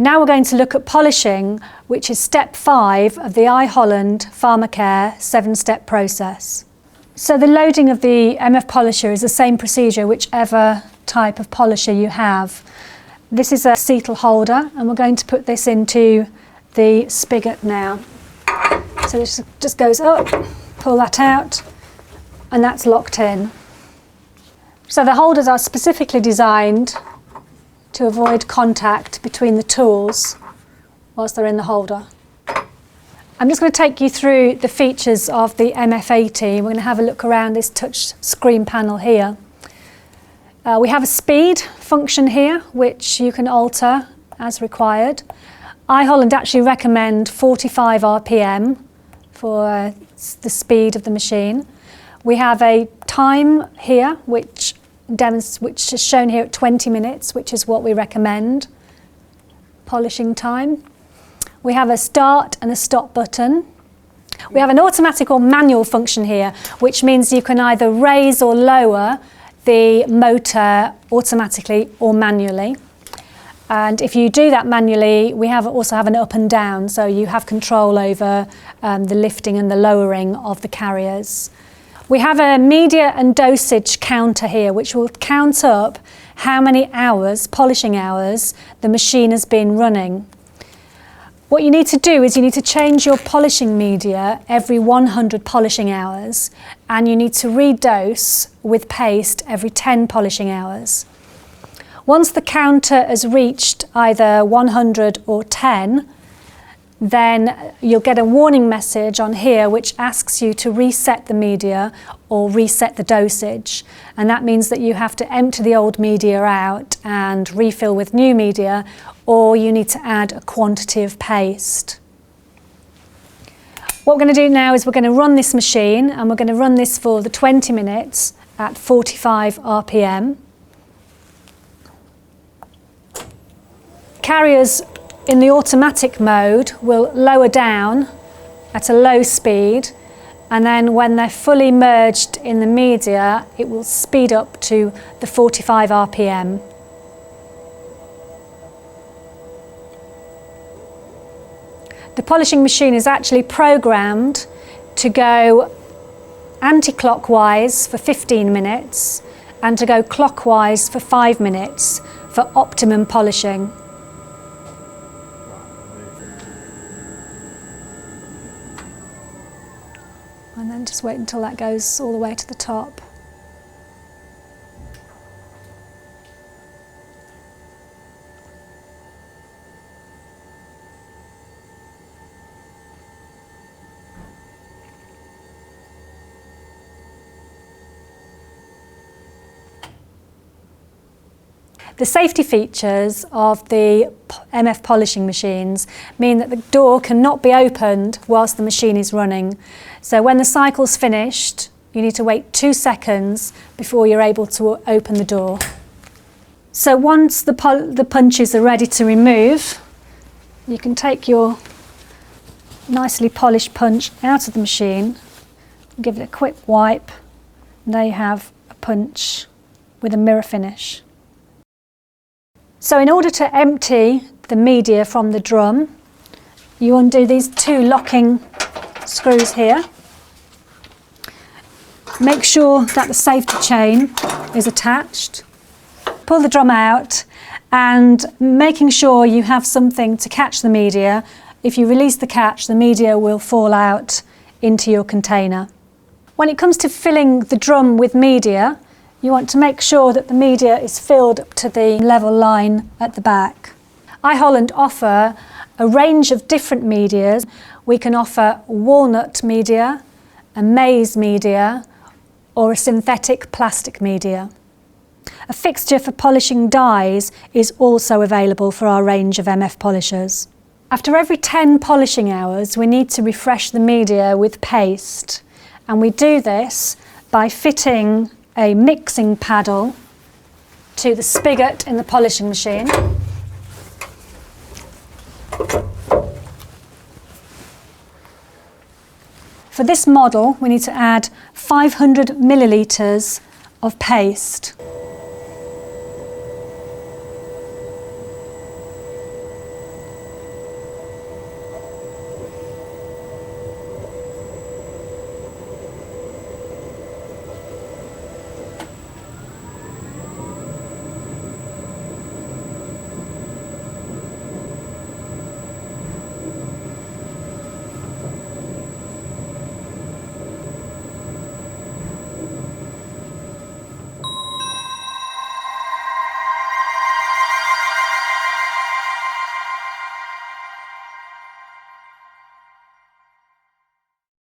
Now we're going to look at polishing, which is step 5 of the iHolland PharmaCare 7-step process. So the loading of the MF polisher is the same procedure whichever type of polisher you have. This is a acetal holder, and we're going to put this into the spigot now. So this just goes up, pull that out, and that's locked in. So the holders are specifically designed to avoid contact between the tools whilst they're in the holder. I'm just going to take you through the features of the MF80. We're going to have a look around this touch screen panel here. We have a speed function here, which you can alter as required. iHolland actually recommend 45 RPM for the speed of the machine. We have a time here, which is shown here at 20 minutes, which is what we recommend, polishing time. We have a start and a stop button. We have an automatic or manual function here, which means you can either raise or lower the motor automatically or manually. And if you do that manually, we also have an up and down, so you have control over the lifting and the lowering of the carriers. We have a media and dosage counter here, which will count up how many hours, polishing hours, the machine has been running. What you need to do is you need to change your polishing media every 100 polishing hours, and you need to redose with paste every 10 polishing hours. Once the counter has reached either 100 or 10, then you'll get a warning message on here which asks you to reset the media or reset the dosage. And that means that you have to empty the old media out and refill with new media, or you need to add a quantity of paste. What we're going to do now is we're going to run this machine, and we're going to run this for the 20 minutes at 45 RPM. Carriers in the automatic mode will lower down at a low speed, and then when they're fully merged in the media, it will speed up to the 45 RPM. The polishing machine is actually programmed to go anti-clockwise for 15 minutes and to go clockwise for 5 minutes for optimum polishing. And then just wait until that goes all the way to the top. The safety features of the MF polishing machines mean that the door cannot be opened whilst the machine is running. So when the cycle's finished, you need to wait 2 seconds before you're able to open the door. So once the punches are ready to remove, you can take your nicely polished punch out of the machine, give it a quick wipe, and there you have a punch with a mirror finish. So in order to empty the media from the drum, you undo these 2 locking screws here. Make sure that the safety chain is attached. Pull the drum out, and making sure you have something to catch the media. If you release the catch, the media will fall out into your container. When it comes to filling the drum with media, you want to make sure that the media is filled up to the level line at the back. iHolland offer a range of different medias. We can offer walnut media, a maize media, or a synthetic plastic media. A fixture for polishing dies is also available for our range of MF polishers. After every 10 polishing hours, we need to refresh the media with paste, and we do this by fitting a mixing paddle to the spigot in the polishing machine. For this model, we need to add 500 millilitres of paste.